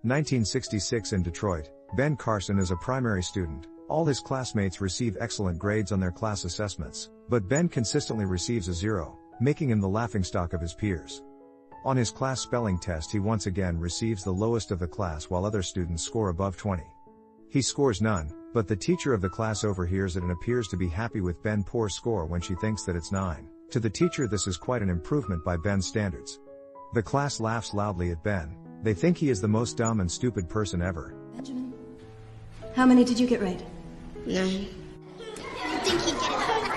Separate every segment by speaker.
Speaker 1: 1966 in Detroit, Ben Carson is a primary student. All his classmates receive excellent grades on their class assessments, but Ben consistently receives a 0, making him the laughingstock of his peers. On his class spelling test, he once again receives the lowest of the class while other students score above 20. He scores none, but the teacher of the class overhears it and appears to be happy with Ben's poor score when she thinks that it's 9. To the teacher, this is quite an improvement by Ben's standards. The class laughs loudly at Ben. They think he is the most dumb and stupid person ever.
Speaker 2: Benjamin, how many did you get right?
Speaker 3: 9. I think he did it.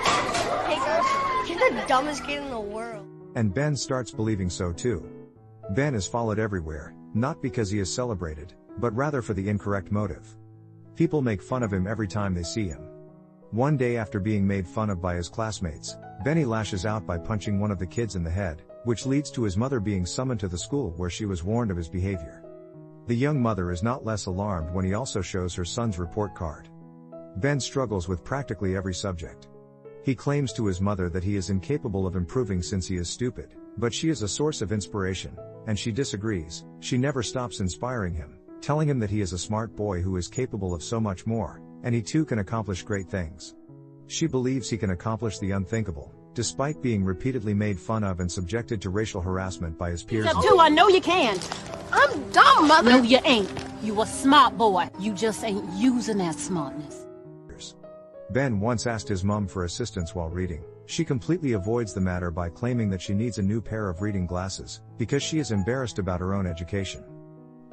Speaker 3: Hey girl, you're the dumbest kid in the world.
Speaker 1: And Ben starts believing so too. Ben is followed everywhere, not because he is celebrated, but rather for the incorrect motive. People make fun of him every time they see him. One day, after being made fun of by his classmates, Benny lashes out by punching one of the kids in the head, which leads to his mother being summoned to the school where she was warned of his behavior. The young mother is not less alarmed when he also shows her son's report card. Ben struggles with practically every subject. He claims to his mother that he is incapable of improving since he is stupid, but she is a source of inspiration, and she disagrees. She never stops inspiring him, telling him that he is a smart boy who is capable of so much more, and he too can accomplish great things. She believes he can accomplish the unthinkable, despite being repeatedly made fun of and subjected to racial harassment by his peers.
Speaker 4: Too, I know you can.
Speaker 3: I'm dumb, mother.
Speaker 4: No, you ain't. You a smart boy. You just ain't using that smartness.
Speaker 1: Ben once asked his mom for assistance while reading. She completely avoids the matter by claiming that she needs a new pair of reading glasses, because she is embarrassed about her own education.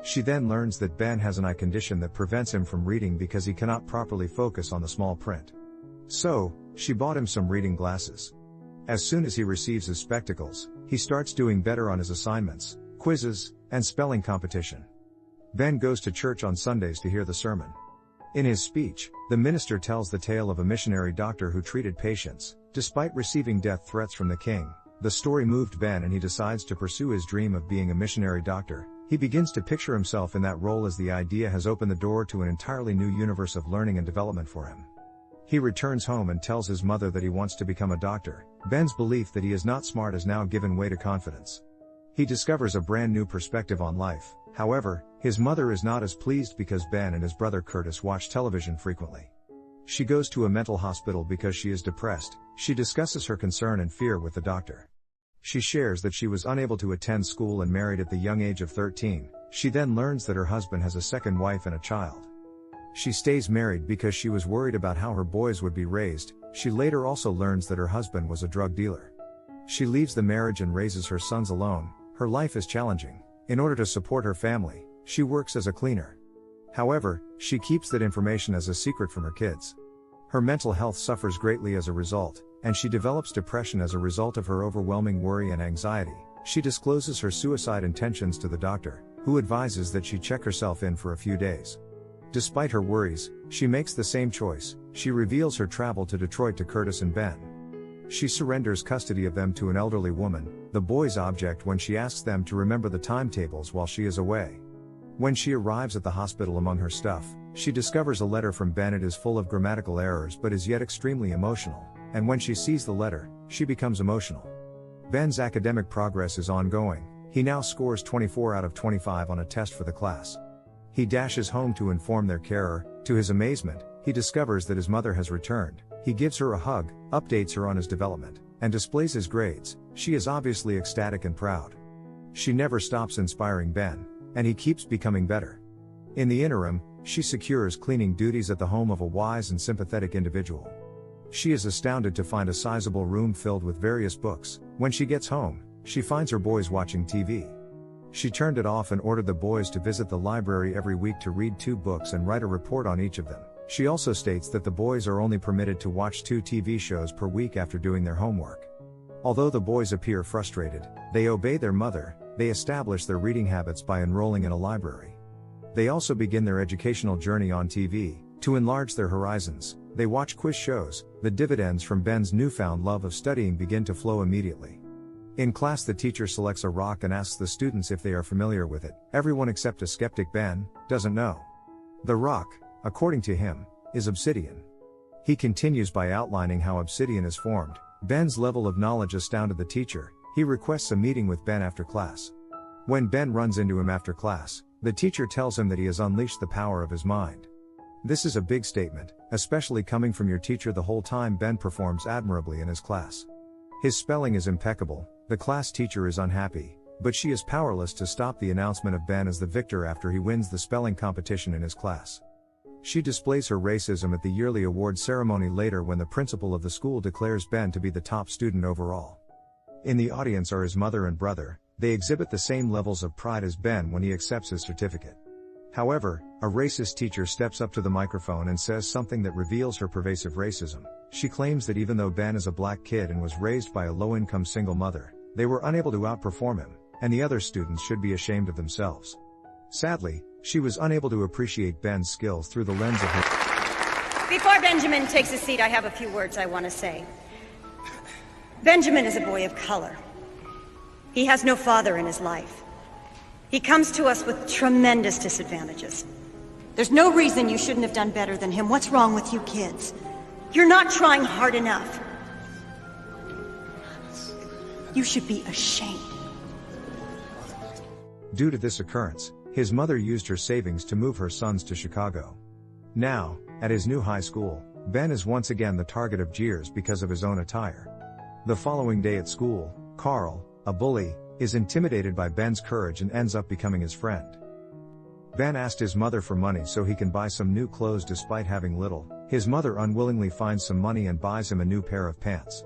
Speaker 1: She then learns that Ben has an eye condition that prevents him from reading because he cannot properly focus on the small print. So, she bought him some reading glasses. As soon as he receives his spectacles, he starts doing better on his assignments, quizzes, and spelling competition. Ben goes to church on Sundays to hear the sermon. In his speech, the minister tells the tale of a missionary doctor who treated patients, despite receiving death threats from the king. The story moved Ben and he decides to pursue his dream of being a missionary doctor. He begins to picture himself in that role as the idea has opened the door to an entirely new universe of learning and development for him. He returns home and tells his mother that he wants to become a doctor. Ben's belief that he is not smart has now given way to confidence. He discovers a brand new perspective on life. However, his mother is not as pleased because Ben and his brother Curtis watch television frequently. She goes to a mental hospital because she is depressed. She discusses her concern and fear with the doctor. She shares that she was unable to attend school and married at the young age of 13. She then learns that her husband has a second wife and a child. She stays married because she was worried about how her boys would be raised. She later also learns that her husband was a drug dealer. She leaves the marriage and raises her sons alone. Her life is challenging. In order to support her family, she works as a cleaner. However, she keeps that information as a secret from her kids. Her mental health suffers greatly as a result, and she develops depression as a result of her overwhelming worry and anxiety. She discloses her suicide intentions to the doctor, who advises that she check herself in for a few days. Despite her worries, she makes the same choice. She reveals her travel to Detroit to Curtis and Ben. She surrenders custody of them to an elderly woman. The boys object when she asks them to remember the timetables while she is away. When she arrives at the hospital among her stuff, she discovers a letter from Ben. It is full of grammatical errors but is yet extremely emotional, and when she sees the letter, she becomes emotional. Ben's academic progress is ongoing. He now scores 24 out of 25 on a test for the class. He dashes home to inform their carer. To his amazement, he discovers that his mother has returned. He gives her a hug, updates her on his development, and displays his grades. She is obviously ecstatic and proud. She never stops inspiring Ben, and he keeps becoming better. In the interim, she secures cleaning duties at the home of a wise and sympathetic individual. She is astounded to find a sizable room filled with various books. When she gets home, she finds her boys watching TV. She turned it off and ordered the boys to visit the library every week to read 2 books and write a report on each of them. She also states that the boys are only permitted to watch 2 TV shows per week after doing their homework. Although the boys appear frustrated, they obey their mother. They establish their reading habits by enrolling in a library. They also begin their educational journey on TV. To enlarge their horizons, they watch quiz shows. The dividends from Ben's newfound love of studying begin to flow immediately. In class, the teacher selects a rock and asks the students if they are familiar with it. Everyone except a skeptic Ben doesn't know. The rock, according to him, is obsidian. He continues by outlining how obsidian is formed. Ben's level of knowledge astounded the teacher. He requests a meeting with Ben after class. When Ben runs into him after class, The teacher tells him that he has unleashed the power of his mind. This is a big statement, especially coming from your teacher. The whole time Ben performs admirably in his class. His spelling is impeccable, the class teacher is unhappy, but she is powerless to stop the announcement of Ben as the victor after he wins the spelling competition in his class. She displays her racism at the yearly award ceremony later when the principal of the school declares Ben to be the top student overall. In the audience are his mother and brother. They exhibit the same levels of pride as Ben when he accepts his certificate. However, a racist teacher steps up to the microphone and says something that reveals her pervasive racism. She claims that even though Ben is a black kid and was raised by a low-income single mother, they were unable to outperform him, and the other students should be ashamed of themselves. Sadly, she was unable to appreciate Ben's skills through the lens of her.
Speaker 5: Before Benjamin takes a seat, I have a few words I want to say. Benjamin is a boy of color. He has no father in his life. He comes to us with tremendous disadvantages. There's no reason you shouldn't have done better than him. What's wrong with you kids? You're not trying hard enough. You should be ashamed.
Speaker 1: Due to this occurrence, his mother used her savings to move her sons to Chicago. Now, at his new high school, Ben is once again the target of jeers because of his own attire. The following day at school, Carl, a bully, is intimidated by Ben's courage and ends up becoming his friend. Ben asked his mother for money so he can buy some new clothes despite having little. His mother unwillingly finds some money and buys him a new pair of pants.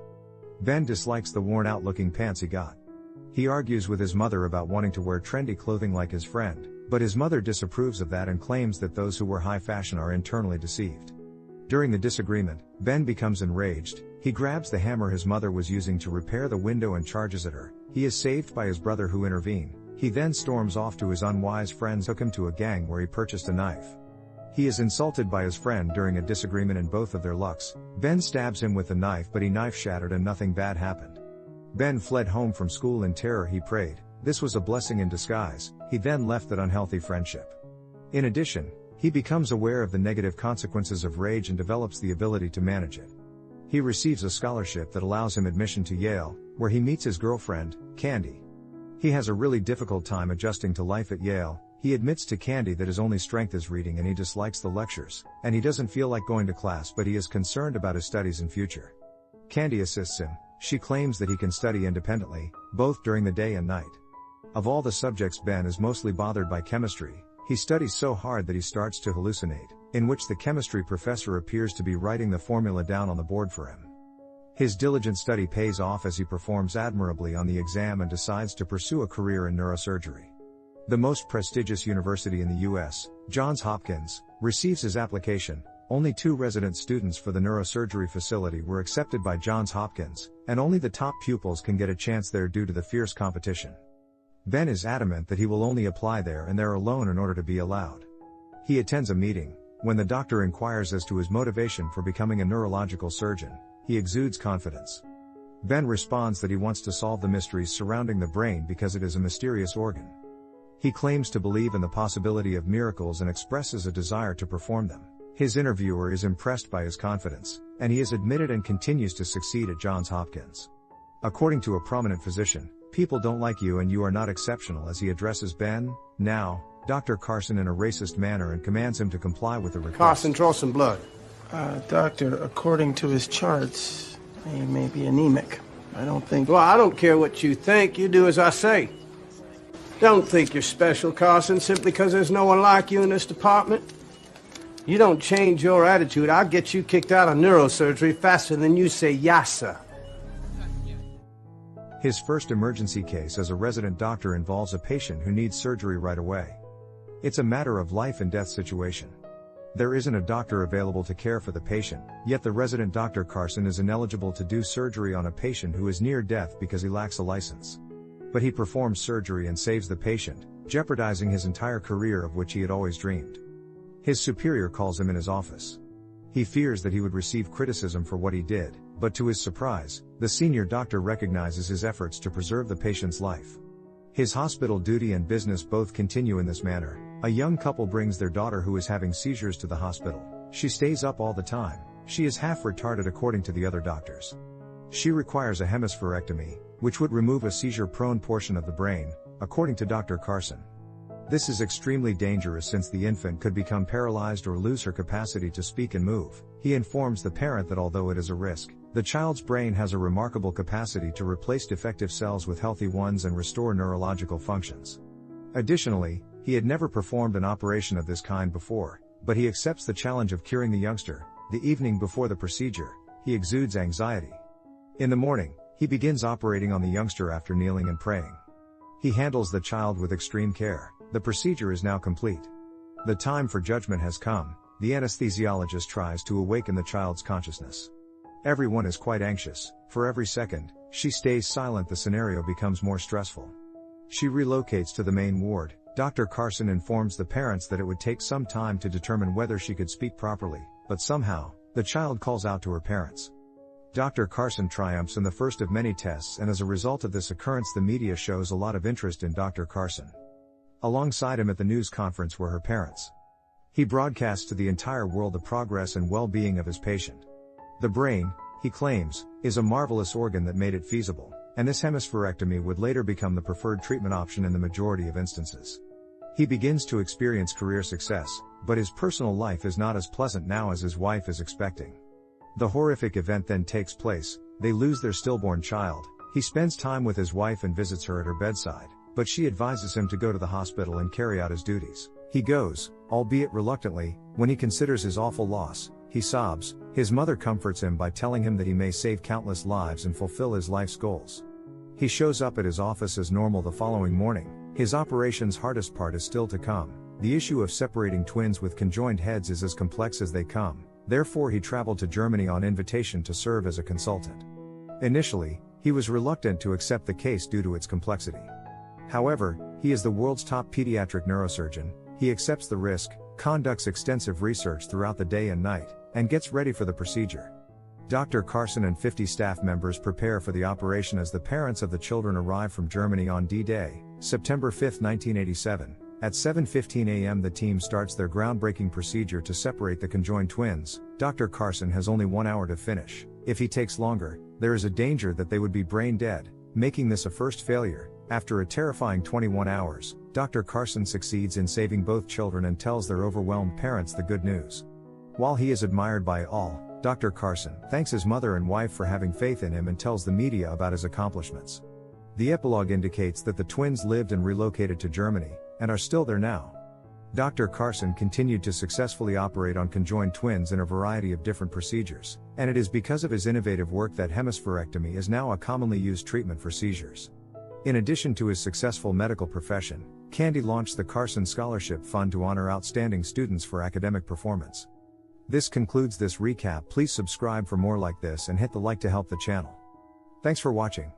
Speaker 1: Ben dislikes the worn-out looking pants he got. He argues with his mother about wanting to wear trendy clothing like his friend, but his mother disapproves of that and claims that those who wear high fashion are internally deceived. During the disagreement, Ben becomes enraged. He grabs the hammer his mother was using to repair the window and charges at her. He is saved by his brother who intervene. He then storms off to his unwise friends who took him to a gang where he purchased a knife. He is insulted by his friend during a disagreement in both of their lucks. Ben stabs him with the knife but he knife shattered and nothing bad happened. Ben fled home from school in terror. He prayed. This was a blessing in disguise. He then left that unhealthy friendship. In addition, he becomes aware of the negative consequences of rage and develops the ability to manage it. He receives a scholarship that allows him admission to Yale, where he meets his girlfriend, Candy. He has a really difficult time adjusting to life at Yale. He admits to Candy that his only strength is reading and he dislikes the lectures, and he doesn't feel like going to class, but he is concerned about his studies and future. Candy assists him. She claims that he can study independently, both during the day and night. Of all the subjects, Ben is mostly bothered by chemistry. He studies so hard that he starts to hallucinate, in which the chemistry professor appears to be writing the formula down on the board for him. His diligent study pays off as he performs admirably on the exam and decides to pursue a career in neurosurgery. The most prestigious university in the U.S., Johns Hopkins, receives his application. Only 2 resident students for the neurosurgery facility were accepted by Johns Hopkins, and only the top pupils can get a chance there due to the fierce competition. Ben is adamant that he will only apply there and there alone in order to be allowed. He attends a meeting. When the doctor inquires as to his motivation for becoming a neurological surgeon, he exudes confidence. Ben responds that he wants to solve the mysteries surrounding the brain because it is a mysterious organ. He claims to believe in the possibility of miracles and expresses a desire to perform them. His interviewer is impressed by his confidence, and he is admitted and continues to succeed at Johns Hopkins. According to a prominent physician, people don't like you and you are not exceptional, as he addresses Ben, now, Dr. Carson, in a racist manner and commands him to comply with the request.
Speaker 6: Carson, draw some blood.
Speaker 7: Doctor, according to his charts, he may be anemic. I don't think...
Speaker 6: Well, I don't care what you think. You do as I say. Don't think you're special, Carson, simply because there's no one like you in this department. You don't change your attitude, I'll get you kicked out of neurosurgery faster than you say yes, sir.
Speaker 1: His first emergency case as a resident doctor involves a patient who needs surgery right away. It's a matter of life and death situation. There isn't a doctor available to care for the patient, yet the resident Dr. Carson is ineligible to do surgery on a patient who is near death because he lacks a license. But he performs surgery and saves the patient, jeopardizing his entire career of which he had always dreamed. His superior calls him in his office. He fears that he would receive criticism for what he did, but to his surprise, the senior doctor recognizes his efforts to preserve the patient's life. His hospital duty and business both continue in this manner. A young couple brings their daughter who is having seizures to the hospital. She stays up all the time. She is half retarded according to the other doctors. She requires a hemispherectomy, which would remove a seizure-prone portion of the brain, according to Dr. Carson. This is extremely dangerous since the infant could become paralyzed or lose her capacity to speak and move. He informs the parent that although it is a risk, the child's brain has a remarkable capacity to replace defective cells with healthy ones and restore neurological functions. Additionally, he had never performed an operation of this kind before, but he accepts the challenge of curing the youngster. The evening before the procedure, he exudes anxiety. In the morning, he begins operating on the youngster after kneeling and praying. He handles the child with extreme care. The procedure is now complete. The time for judgment has come. The anesthesiologist tries to awaken the child's consciousness. Everyone is quite anxious. For every second she stays silent, the scenario becomes more stressful. She relocates to the main ward. Dr. Carson informs the parents that it would take some time to determine whether she could speak properly, but somehow, the child calls out to her parents. Dr. Carson triumphs in the first of many tests, and as a result of this occurrence, the media shows a lot of interest in Dr. Carson. Alongside him at the news conference were her parents. He broadcasts to the entire world the progress and well-being of his patient. The brain, he claims, is a marvelous organ that made it feasible, and this hemispherectomy would later become the preferred treatment option in the majority of instances. He begins to experience career success, but his personal life is not as pleasant now as his wife is expecting. The horrific event then takes place. They lose their stillborn child. He spends time with his wife and visits her at her bedside, but she advises him to go to the hospital and carry out his duties. He goes, albeit reluctantly. When he considers his awful loss, he sobs. His mother comforts him by telling him that he may save countless lives and fulfill his life's goals. He shows up at his office as normal the following morning. His operation's hardest part is still to come. The issue of separating twins with conjoined heads is as complex as they come. Therefore, he traveled to Germany on invitation to serve as a consultant. Initially, he was reluctant to accept the case due to its complexity. However, he is the world's top pediatric neurosurgeon. He accepts the risk, conducts extensive research throughout the day and night, and gets ready for the procedure. Dr. Carson and 50 staff members prepare for the operation as the parents of the children arrive from Germany on D-Day, September 5, 1987. At 7:15 a.m. the team starts their groundbreaking procedure to separate the conjoined twins. Dr. Carson has only 1 hour to finish. If he takes longer, there is a danger that they would be brain dead, making this a first failure. After a terrifying 21 hours, Dr. Carson succeeds in saving both children and tells their overwhelmed parents the good news. While he is admired by all, Dr. Carson thanks his mother and wife for having faith in him and tells the media about his accomplishments. The epilogue indicates that the twins lived and relocated to Germany, and are still there now. Dr. Carson continued to successfully operate on conjoined twins in a variety of different procedures, and it is because of his innovative work that hemispherectomy is now a commonly used treatment for seizures. In addition to his successful medical profession, Candy launched the Carson Scholarship Fund to honor outstanding students for academic performance. This concludes this recap. Please subscribe for more like this and hit the like to help the channel. Thanks for watching.